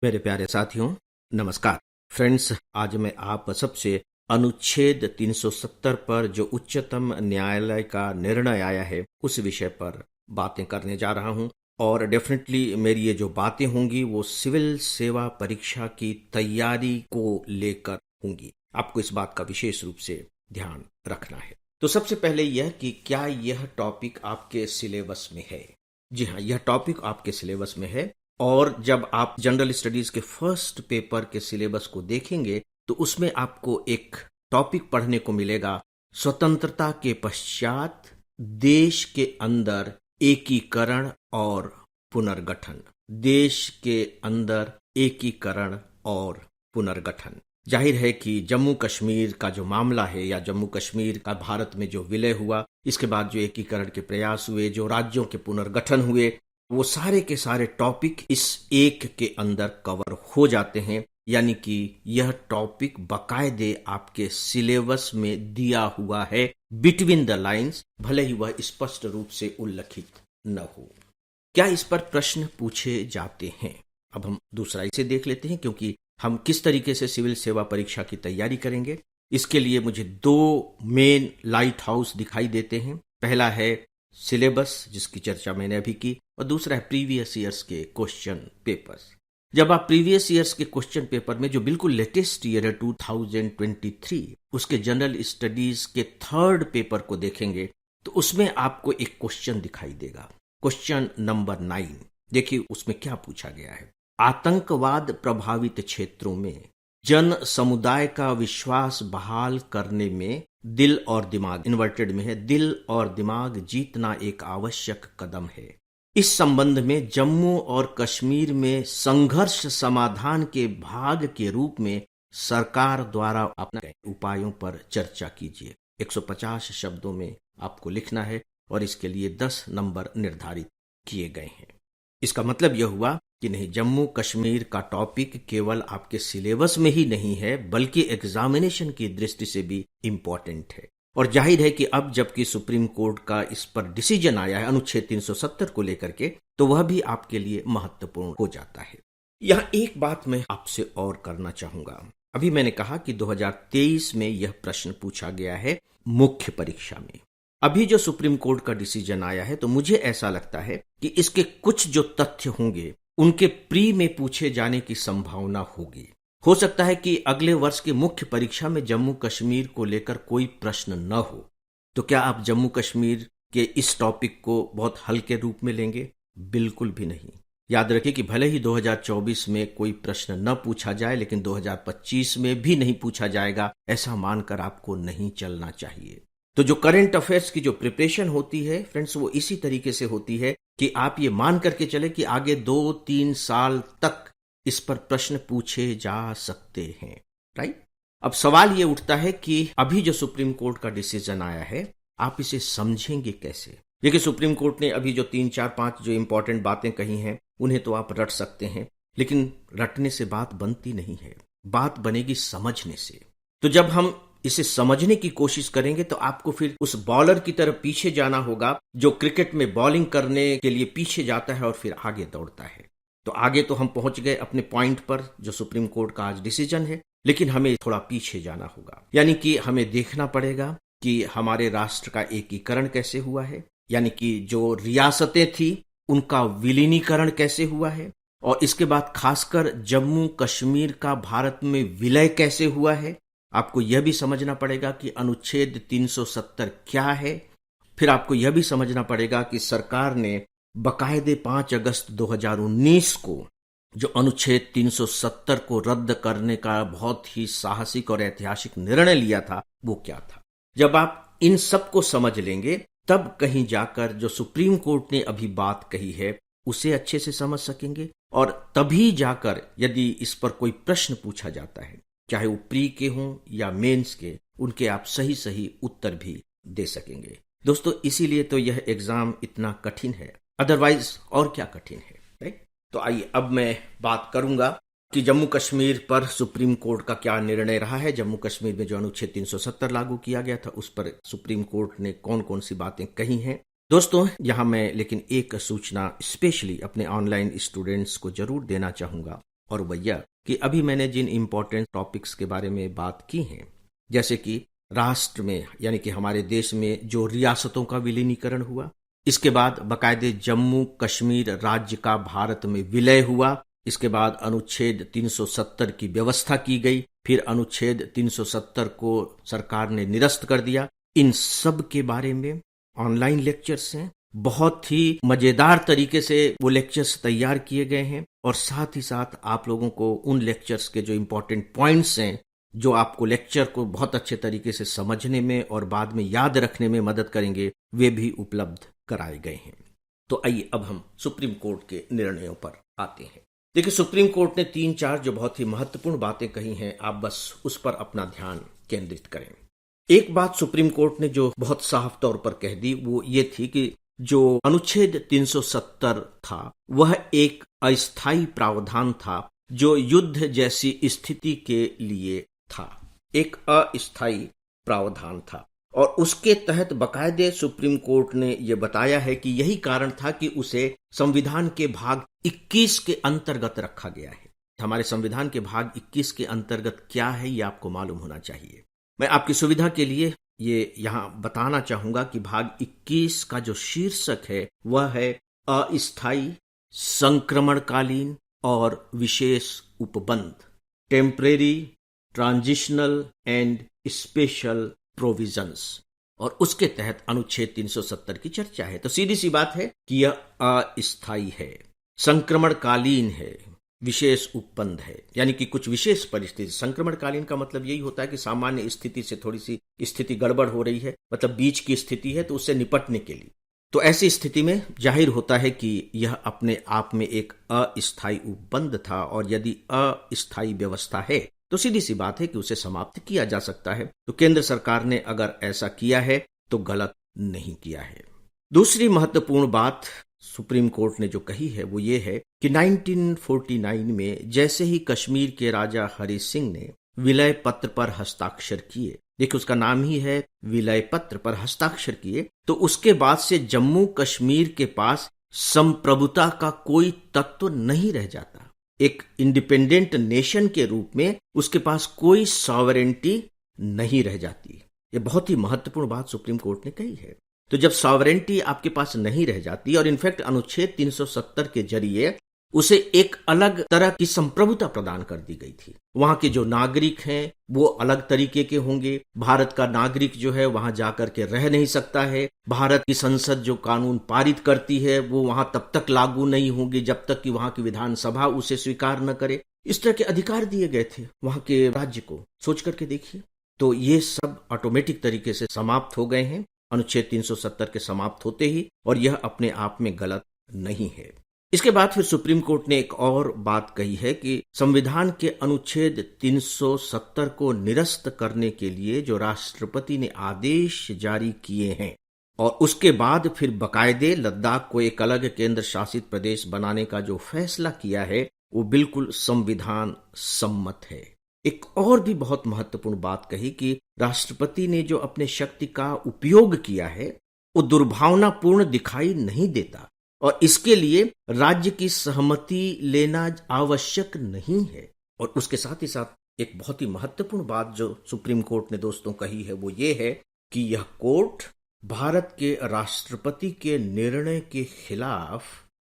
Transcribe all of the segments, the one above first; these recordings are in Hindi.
मेरे प्यारे साथियों, नमस्कार। फ्रेंड्स, आज मैं आप सबसे अनुच्छेद 370 पर जो उच्चतम न्यायालय का निर्णय आया है उस विषय पर बातें करने जा रहा हूं। और डेफिनेटली मेरी ये जो बातें होंगी वो सिविल सेवा परीक्षा की तैयारी को लेकर होंगी। आपको इस बात का विशेष रूप से ध्यान रखना है। तो सबसे पहले यह कि क्या यह टॉपिक आपके सिलेबस में है? जी हाँ, यह टॉपिक आपके सिलेबस में है। और जब आप जनरल स्टडीज के फर्स्ट पेपर के सिलेबस को देखेंगे तो उसमें आपको एक टॉपिक पढ़ने को मिलेगा, स्वतंत्रता के पश्चात देश के अंदर एकीकरण और पुनर्गठन। देश के अंदर एकीकरण और पुनर्गठन। जाहिर है कि जम्मू कश्मीर का जो मामला है या जम्मू कश्मीर का भारत में जो विलय हुआ, इसके बाद जो एकीकरण के प्रयास हुए, जो राज्यों के पुनर्गठन हुए, वो सारे के सारे टॉपिक इस एक के अंदर कवर हो जाते हैं। यानी कि यह टॉपिक बाकायदे आपके सिलेबस में दिया हुआ है, बिटवीन द लाइंस, भले ही वह स्पष्ट रूप से उल्लिखित न हो। क्या इस पर प्रश्न पूछे जाते हैं? अब हम दूसरा इसे देख लेते हैं, क्योंकि हम किस तरीके से सिविल सेवा परीक्षा की तैयारी करेंगे इसके लिए मुझे दो मेन लाइट हाउस दिखाई देते हैं। पहला है सिलेबस, जिसकी चर्चा मैंने अभी की, और दूसरा है प्रीवियस ईयर्स के क्वेश्चन पेपर्स। जब आप प्रीवियस ईयर्स के क्वेश्चन पेपर में जो बिल्कुल लेटेस्ट ईयर है 2023, उसके जनरल स्टडीज के थर्ड पेपर को देखेंगे तो उसमें आपको एक क्वेश्चन दिखाई देगा, क्वेश्चन नंबर 9। देखिए उसमें क्या पूछा गया है। आतंकवाद प्रभावित क्षेत्रों में जन समुदाय का विश्वास बहाल करने में दिल और दिमाग, इन्वर्टेड में है, दिल और दिमाग जीतना एक आवश्यक कदम है। इस संबंध में जम्मू और कश्मीर में संघर्ष समाधान के भाग के रूप में सरकार द्वारा अपनाए उपायों पर चर्चा कीजिए। 150 शब्दों में आपको लिखना है और इसके लिए 10 नंबर निर्धारित किए गए हैं। इसका मतलब यह हुआ कि नहीं, जम्मू कश्मीर का टॉपिक केवल आपके सिलेबस में ही नहीं है बल्कि एग्जामिनेशन की दृष्टि से भी इंपॉर्टेंट है। और जाहिर है कि अब जबकि सुप्रीम कोर्ट का इस पर डिसीजन आया है अनुच्छेद 370 को लेकर के, तो वह भी आपके लिए महत्वपूर्ण हो जाता है। यह एक बात मैं आपसे और करना चाहूंगा। अभी मैंने कहा कि 2023 में यह प्रश्न पूछा गया है मुख्य परीक्षा में। अभी जो सुप्रीम कोर्ट का डिसीजन आया है तो मुझे ऐसा लगता है कि इसके कुछ जो तथ्य होंगे उनके प्री में पूछे जाने की संभावना होगी। हो सकता है कि अगले वर्ष की मुख्य परीक्षा में जम्मू कश्मीर को लेकर कोई प्रश्न न हो। तो क्या आप जम्मू कश्मीर के इस टॉपिक को बहुत हल्के रूप में लेंगे? बिल्कुल भी नहीं। याद रखिए कि भले ही 2024 में कोई प्रश्न न पूछा जाए, लेकिन 2025 में भी नहीं पूछा जाएगा, ऐसा मानकर आपको नहीं चलना चाहिए। तो जो करंट अफेयर्स की जो प्रिपरेशन होती है फ्रेंड्स, वो इसी तरीके से होती है कि आप ये मान करके चले कि आगे 2-3 साल तक इस पर प्रश्न पूछे जा सकते हैं, राइट? अब सवाल ये उठता है कि अभी जो सुप्रीम कोर्ट का डिसीजन आया है, आप इसे समझेंगे कैसे? देखिए, सुप्रीम कोर्ट ने अभी जो 3-4-5 जो इंपॉर्टेंट बातें कही हैं उन्हें तो आप रट सकते हैं, लेकिन रटने से बात बनती नहीं है, बात बनेगी समझने से। तो जब हम इसे समझने की कोशिश करेंगे तो आपको फिर उस बॉलर की तरफ पीछे जाना होगा जो क्रिकेट में बॉलिंग करने के लिए पीछे जाता है और फिर आगे दौड़ता है। तो आगे तो हम पहुंच गए अपने पॉइंट पर जो सुप्रीम कोर्ट का आज डिसीजन है, लेकिन हमें थोड़ा पीछे जाना होगा। यानी कि हमें देखना पड़ेगा कि हमारे राष्ट्र का एकीकरण कैसे हुआ है, यानी कि जो रियासतें थी उनका विलीनीकरण कैसे हुआ है, और इसके बाद खासकर जम्मू कश्मीर का भारत में विलय कैसे हुआ है। आपको यह भी समझना पड़ेगा कि अनुच्छेद 370 क्या है। फिर आपको यह भी समझना पड़ेगा कि सरकार ने बाकायदे 5 अगस्त 2019 को जो अनुच्छेद 370 को रद्द करने का बहुत ही साहसिक और ऐतिहासिक निर्णय लिया था, वो क्या था। जब आप इन सब को समझ लेंगे तब कहीं जाकर जो सुप्रीम कोर्ट ने अभी बात कही है उसे अच्छे से समझ सकेंगे, और तभी जाकर यदि इस पर कोई प्रश्न पूछा जाता है, चाहे वो प्री के हों या मेंस के, उनके आप सही सही उत्तर भी दे सकेंगे। दोस्तों, इसीलिए तो यह एग्जाम इतना कठिन है, अदरवाइज और क्या कठिन है, राइट? तो आइए अब मैं बात करूंगा कि जम्मू कश्मीर पर सुप्रीम कोर्ट का क्या निर्णय रहा है। जम्मू कश्मीर में जो अनुच्छेद 370 लागू किया गया था उस पर सुप्रीम कोर्ट ने कौन कौन सी बातें कही हैं। दोस्तों, यहां मैं लेकिन एक सूचना स्पेशली अपने ऑनलाइन स्टूडेंट्स को जरूर देना चाहूंगा और वह यह कि अभी मैंने जिन इम्पोर्टेंट टॉपिक्स के बारे में बात की हैं, जैसे कि राष्ट्र में यानी कि हमारे देश में जो रियासतों का विलीनीकरण हुआ, इसके बाद बाकायदे जम्मू कश्मीर राज्य का भारत में विलय हुआ, इसके बाद अनुच्छेद 370 की व्यवस्था की गई, फिर अनुच्छेद 370 को सरकार ने निरस्त कर दिया। इन सब के बारे में ऑनलाइन लेक्चर्स हैं, बहुत ही मजेदार तरीके से वो लेक्चर्स तैयार किए गए हैं और साथ ही साथ आप लोगों को उन लेक्चर्स के जो इम्पोर्टेंट पॉइंट्स हैं, जो आपको लेक्चर को बहुत अच्छे तरीके से समझने में और बाद में याद रखने में मदद करेंगे, वे भी उपलब्ध कराए गए हैं। तो आइए अब हम सुप्रीम कोर्ट के निर्णयों पर आते हैं। देखिए, सुप्रीम कोर्ट ने 3-4 जो बहुत ही महत्वपूर्ण बातें कही हैं, आप बस उस पर अपना ध्यान केंद्रित करें। एक बात सुप्रीम कोर्ट ने जो बहुत साफ तौर पर कह दी वो ये थी कि जो अनुच्छेद 370 था वह एक अस्थायी प्रावधान था जो युद्ध जैसी स्थिति के लिए था, एक अस्थायी प्रावधान था और उसके तहत बाकायदे सुप्रीम कोर्ट ने यह बताया है कि यही कारण था कि उसे संविधान के भाग 21 के अंतर्गत रखा गया है। हमारे संविधान के भाग 21 के अंतर्गत क्या है ये आपको मालूम होना चाहिए। मैं आपकी सुविधा के लिए ये यहाँ बताना चाहूंगा कि भाग 21 का जो शीर्षक है वह है अस्थायी, संक्रमणकालीन और विशेष उपबंध, temporary, transitional and special provisions, और उसके तहत अनुच्छेद 370 की चर्चा है। तो सीधी सी बात है कि यह अस्थायी है, संक्रमणकालीन है, विशेष उपबंध है, यानी कि कुछ विशेष परिस्थिति। संक्रमणकालीन का मतलब यही होता है कि सामान्य स्थिति से थोड़ी सी स्थिति गड़बड़ हो रही है, मतलब बीच की स्थिति है, तो उससे निपटने के लिए। तो ऐसी स्थिति में जाहिर होता है कि यह अपने आप में एक अस्थायी उपबंध था और यदि अस्थायी व्यवस्था है तो सीधी सी बात है कि उसे समाप्त किया जा सकता है। तो केंद्र सरकार ने अगर ऐसा किया है तो गलत नहीं किया है। दूसरी महत्वपूर्ण बात सुप्रीम कोर्ट ने जो कही है वो ये है कि 1949 में जैसे ही कश्मीर के राजा हरि सिंह ने विलय पत्र पर हस्ताक्षर किए, देखिए उसका नाम ही है विलय पत्र पर हस्ताक्षर किए, तो उसके बाद से जम्मू कश्मीर के पास संप्रभुता का कोई तत्व नहीं रह जाता। एक इंडिपेंडेंट नेशन के रूप में उसके पास कोई सॉवरेंटी नहीं रह जाती। ये बहुत ही महत्वपूर्ण बात सुप्रीम कोर्ट ने कही है। तो जब सॉवरेंटी आपके पास नहीं रह जाती और इनफैक्ट अनुच्छेद 370 के जरिए उसे एक अलग तरह की संप्रभुता प्रदान कर दी गई थी। वहां के जो नागरिक हैं वो अलग तरीके के होंगे। भारत का नागरिक जो है वहां जाकर के रह नहीं सकता है। भारत की संसद जो कानून पारित करती है वो वहां तब तक लागू नहीं होंगे जब तक कि वहां की विधानसभा उसे स्वीकार न करे। इस तरह के अधिकार दिए गए थे वहां के राज्य को। सोच करके देखिए, तो ये सब ऑटोमेटिक तरीके से समाप्त हो गए हैं अनुच्छेद 370 के समाप्त होते ही, और यह अपने आप में गलत नहीं है। इसके बाद फिर सुप्रीम कोर्ट ने एक और बात कही है कि संविधान के अनुच्छेद 370 को निरस्त करने के लिए जो राष्ट्रपति ने आदेश जारी किए हैं और उसके बाद फिर बाकायदे लद्दाख को एक अलग केंद्र शासित प्रदेश बनाने का जो फैसला किया है वो बिल्कुल संविधान सम्मत है। एक और भी बहुत महत्वपूर्ण बात कही कि राष्ट्रपति ने जो अपने शक्ति का उपयोग किया है वो दुर्भावनापूर्ण दिखाई नहीं देता और इसके लिए राज्य की सहमति लेना आवश्यक नहीं है। और उसके साथ ही साथ एक बहुत ही महत्वपूर्ण बात जो सुप्रीम कोर्ट ने दोस्तों कही है वो ये है कि यह कोर्ट भारत के राष्ट्रपति के निर्णय के खिलाफ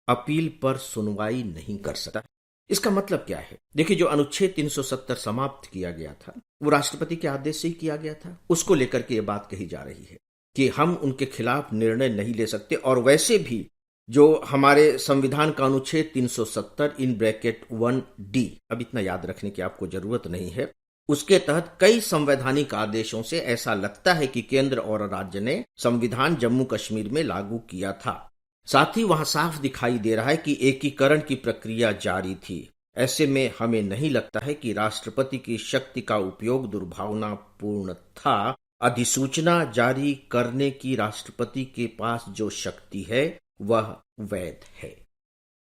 अपील पर सुनवाई नहीं कर सकता। इसका मतलब क्या है? देखिए, जो अनुच्छेद 370 समाप्त किया गया था वो राष्ट्रपति के आदेश से ही किया गया था। उसको लेकर के ये बात कही जा रही है कि हम उनके खिलाफ निर्णय नहीं ले सकते। और वैसे भी जो हमारे संविधान का अनुच्छेद 370 इन ब्रैकेट 1D, अब इतना याद रखने की आपको जरूरत नहीं है, उसके तहत कई संवैधानिक आदेशों से ऐसा लगता है कि केंद्र और राज्य ने संविधान जम्मू कश्मीर में लागू किया था। साथ ही वहां साफ दिखाई दे रहा है कि एकीकरण की प्रक्रिया जारी थी। ऐसे में हमें नहीं लगता है कि राष्ट्रपति की शक्ति का उपयोग दुर्भावनापूर्ण था। अधिसूचना जारी करने की राष्ट्रपति के पास जो शक्ति है वह वैध है।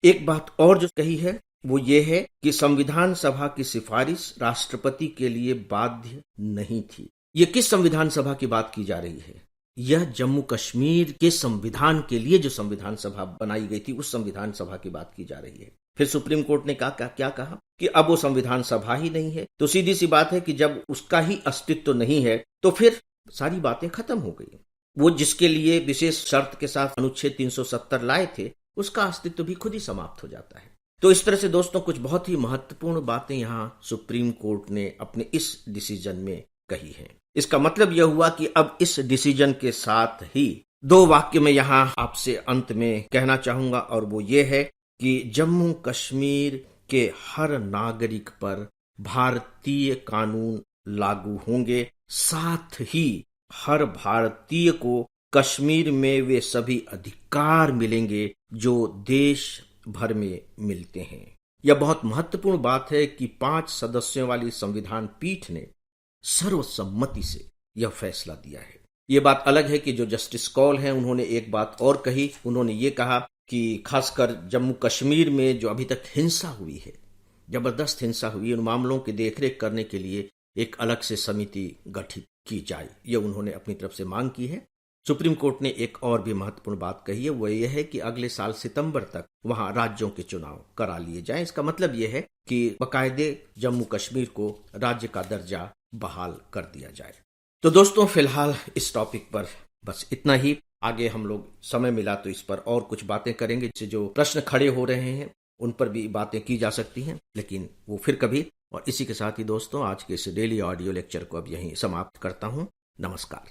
एक बात और जो कही है वो ये है कि संविधान सभा की सिफारिश राष्ट्रपति के लिए बाध्य नहीं थी। ये किस संविधान सभा की बात की जा रही है? यह जम्मू कश्मीर के संविधान के लिए जो संविधान सभा बनाई गई थी उस संविधान सभा की बात की जा रही है। फिर सुप्रीम कोर्ट ने क्या कहा कि अब वो संविधान सभा ही नहीं है। तो सीधी सी बात है कि जब उसका ही अस्तित्व नहीं है तो फिर सारी बातें खत्म हो गई। वो जिसके लिए विशेष शर्त के साथ अनुच्छेद 370 लाए थे, उसका अस्तित्व भी खुद ही समाप्त हो जाता है। तो इस तरह से दोस्तों कुछ बहुत ही महत्वपूर्ण बातें यहाँ सुप्रीम कोर्ट ने अपने इस डिसीजन में कही है। इसका मतलब यह हुआ कि अब इस डिसीजन के साथ ही दो वाक्य में यहाँ आपसे अंत में कहना चाहूंगा, और वो ये है कि जम्मू कश्मीर के हर नागरिक पर भारतीय कानून लागू होंगे, साथ ही हर भारतीय को कश्मीर में वे सभी अधिकार मिलेंगे जो देश भर में मिलते हैं। यह बहुत महत्वपूर्ण बात है कि 5 सदस्यों वाली संविधान पीठ ने सर्वसम्मति से यह फैसला दिया है। यह बात अलग है कि जो जस्टिस कौल हैं उन्होंने एक बात और कही। उन्होंने ये कहा कि खासकर जम्मू कश्मीर में जो अभी तक हिंसा हुई है, जबरदस्त हिंसा हुई, उन मामलों की देखरेख करने के लिए एक अलग से समिति गठित की जाए, यह उन्होंने अपनी तरफ से मांग की है। सुप्रीम कोर्ट ने एक और भी महत्वपूर्ण बात कही है, वह यह है कि अगले साल सितंबर तक वहां राज्यों के चुनाव करा लिए जाएं। इसका मतलब यह है कि बाकायदे जम्मू कश्मीर को राज्य का दर्जा बहाल कर दिया जाए। तो दोस्तों फिलहाल इस टॉपिक पर बस इतना ही। आगे हम लोग समय मिला तो इस पर और कुछ बातें करेंगे, जिससे जो प्रश्न खड़े हो रहे हैं उन पर भी बातें की जा सकती हैं, लेकिन वो फिर कभी। और इसी के साथ ही दोस्तों आज के इस डेली ऑडियो लेक्चर को अब यहीं समाप्त करता हूं। नमस्कार।